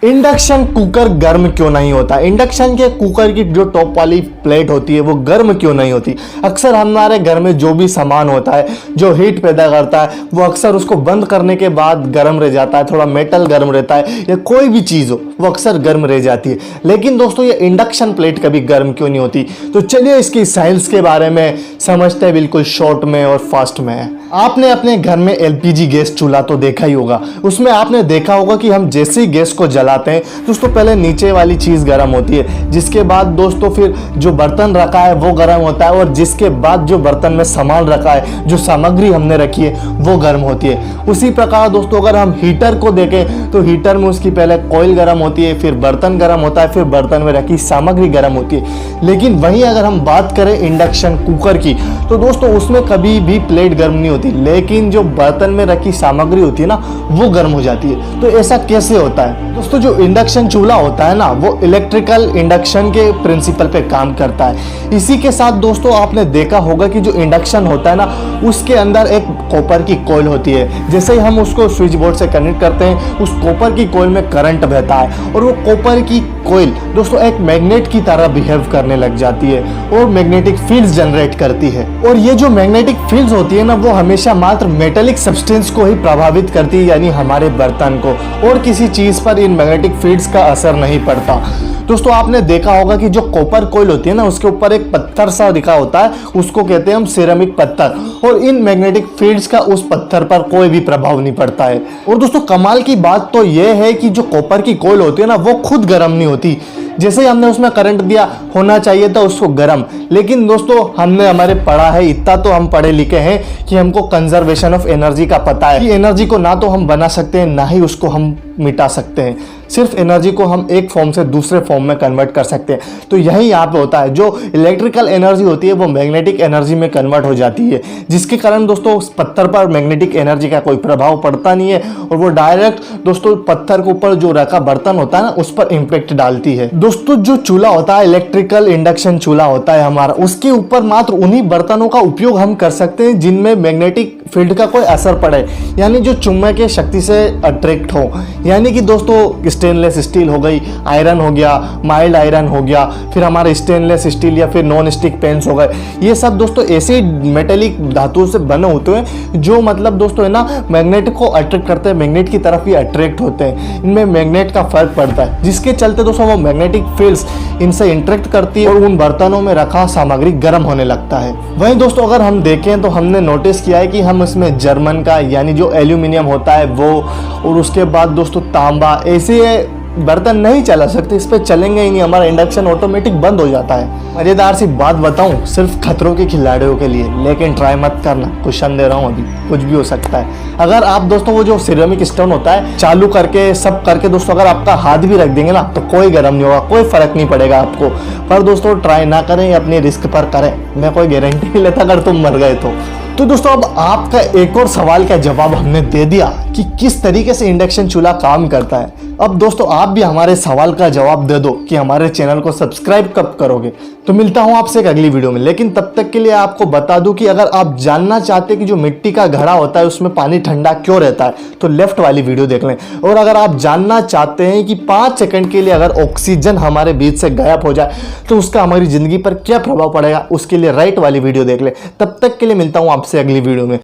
Induction cooker गर्म क्यों नहीं होता? इंडक्शन के कुकर की जो टॉप वाली प्लेट होती है वो गर्म क्यों नहीं होती? अक्सर हमारे घर में जो भी सामान होता है जो हीट पैदा करता है वो अक्सर उसको बंद करने के बाद गर्म रह जाता है। थोड़ा मेटल गर्म रहता है या कोई भी चीज़ हो वो अक्सर गर्म रह जाती है। लेकिन दोस्तों ये इंडक्शन प्लेट कभी गर्म क्यों नहीं होती? तो चलिए इसकी साइंस के बारे में समझते हैं, बिल्कुल शॉर्ट में और फास्ट में। आपने अपने घर में एलपीजी गैस चूल्हा तो देखा ही होगा। उसमें आपने देखा होगा कि हम जैसे ही गैस को जलाते हैं दोस्तों पहले नीचे वाली चीज़ गर्म होती है, जिसके बाद दोस्तों फिर जो बर्तन रखा है वो गर्म होता है और जिसके बाद जो बर्तन में सामान रखा है, जो सामग्री हमने रखी है वो गर्म होती है। उसी प्रकार दोस्तों अगर हम हीटर को देखें तो हीटर में उसकी पहले कॉइल गर्म होती है, फिर बर्तन गर्म होता है, फिर बर्तन में रखी सामग्री गर्म होती है। लेकिन वहीं अगर हम बात करें इंडक्शन कुकर की तो दोस्तों उसमें कभी भी प्लेट गर्म नहीं होती, लेकिन जो बर्तन में रखी सामग्री होती है ना वो गर्म हो जाती है। तो ऐसा कैसे होता है? दोस्तों जो इंडक्शन चूल्हा होता है ना वो इलेक्ट्रिकल इंडक्शन के प्रिंसिपल पे काम करता है। इसी के साथ दोस्तों आपने देखा होगा कि जो इंडक्शन होता है ना उसके अंदर एक कॉपर की कॉइल होती है। जैसे ही हम उसको स्विच बोर्ड से कनेक्ट करते हैं उस कॉपर की कॉइल में करंट बहता है और वो कॉपर की कॉइल दोस्तों एक मैग्नेट की तरह बिहेव करने लग जाती है और मैग्नेटिक फील्ड्स जनरेट करती है। और ये जो मैग्नेटिक फील्ड्स होती है ना वो हमेशा मात्र मेटेलिक सब्सटेंस को ही प्रभावित करती है, यानी हमारे बर्तन को, और किसी चीज पर इन मैग्नेटिक फील्ड्स का असर नहीं पड़ता। दोस्तों आपने देखा होगा कि जो कॉपर कॉइल होती है ना उसके ऊपर एक पत्थर सा लिखा होता है, उसको कहते हैं हम सिरेमिक पत्थर, और इन मैग्नेटिक फील्ड्स का उस पत्थर पर कोई भी प्रभाव नहीं पड़ता है। और दोस्तों कमाल की बात तो यह है कि जो कॉपर की कॉइल होती है ना वो खुद गर्म नहीं होती। जैसे ही हमने उसमें करंट दिया होना चाहिए था उसको गर्म, लेकिन दोस्तों हमने हमारे पढ़ा है, इतना तो हम पढ़े लिखे हैं कि हमको कंजर्वेशन ऑफ एनर्जी का पता है कि एनर्जी को ना तो हम बना सकते हैं ना ही उसको हम मिटा सकते हैं, सिर्फ एनर्जी को हम एक फॉर्म से दूसरे फॉर्म में कन्वर्ट कर सकते हैं। तो यही यहाँ पे होता है, जो इलेक्ट्रिकल एनर्जी होती है वो मैग्नेटिक एनर्जी में कन्वर्ट हो जाती है, जिसके कारण दोस्तों उस पत्थर पर मैग्नेटिक एनर्जी का कोई प्रभाव पड़ता नहीं है और वो डायरेक्ट दोस्तों पत्थर के ऊपर जो रखा बर्तन होता है ना उस पर इम्पैक्ट डालती है। दोस्तों जो चूल्हा होता है इलेक्ट्रिकल इंडक्शन चूल्हा होता है हमारा, उसके ऊपर मात्र उन्हीं बर्तनों का उपयोग हम कर सकते हैं जिनमें मैग्नेटिक फील्ड का कोई असर पड़े, यानी जो चुंबकीय शक्ति से अट्रैक्ट हो। यानी कि दोस्तों स्टेनलेस स्टील हो गई, आयरन हो गया, माइल्ड आयरन हो गया, फिर हमारे स्टेनलेस स्टील या फिर नॉन स्टिक पेन्स हो गए, ये सब दोस्तों ऐसे मेटेलिक धातुओं से बने होते हैं जो मतलब दोस्तों है ना मैग्नेट को अट्रैक्ट करते हैं, मैग्नेट की तरफ ही अट्रैक्ट होते हैं। इनमें मैग्नेट का फर्क पड़ता है, जिसके चलते दोस्तों वो मैग्नेटिक फील्ड्स इनसे इंटरेक्ट करती है और उन बर्तनों में रखा सामग्री गर्म होने लगता है। वहीं दोस्तों अगर हम देखें तो हमने नोटिस किया है कि हम इसमें जर्मन का यानी जो एल्यूमिनियम होता है वो, और उसके बाद दोस्तों तांबा, ऐसे बर्तन नहीं चला सकते, इस पे चलेंगे ही नहीं, हमारा इंडक्शन ऑटोमेटिक बंद हो जाता है। मजेदार सी बात बताऊं, सिर्फ खतरों के खिलाड़ियों के लिए, लेकिन ट्राई मत करना, क्वेश्चन दे रहा हूं अभी, कुछ भी हो सकता है। अगर आप दोस्तों वो जो सिरेमिक स्टोन होता है चालू करके सब करके दोस्तों अगर आपका हाथ भी रख देंगे ना तो कोई गर्म नहीं होगा, कोई फर्क नहीं पड़ेगा आपको। पर दोस्तों ट्राई ना करें, अपने रिस्क पर करें, मैं कोई गारंटी नहीं लेता अगर तुम मर गए तो दोस्तों अब आपका एक और सवाल का जवाब हमने दे दिया कि किस तरीके से इंडक्शन चूल्हा काम करता है। अब दोस्तों आप भी हमारे सवाल का जवाब दे दो कि हमारे चैनल को सब्सक्राइब कब करोगे। तो मिलता हूं आपसे एक अगली वीडियो में, लेकिन तब तक के लिए आपको बता दूं कि अगर आप जानना चाहते हैं कि जो मिट्टी का घड़ा होता है उसमें पानी ठंडा क्यों रहता है तो लेफ्ट वाली वीडियो देख लें। और अगर आप जानना चाहते हैं कि 5 सेकंड के लिए अगर ऑक्सीजन हमारे बीच से गायब हो जाए तो उसका हमारी जिंदगी पर क्या प्रभाव पड़ेगा, उसके लिए राइट वाली वीडियो देख लें। तब तक के लिए मिलता हूं आपसे अगली वीडियो में।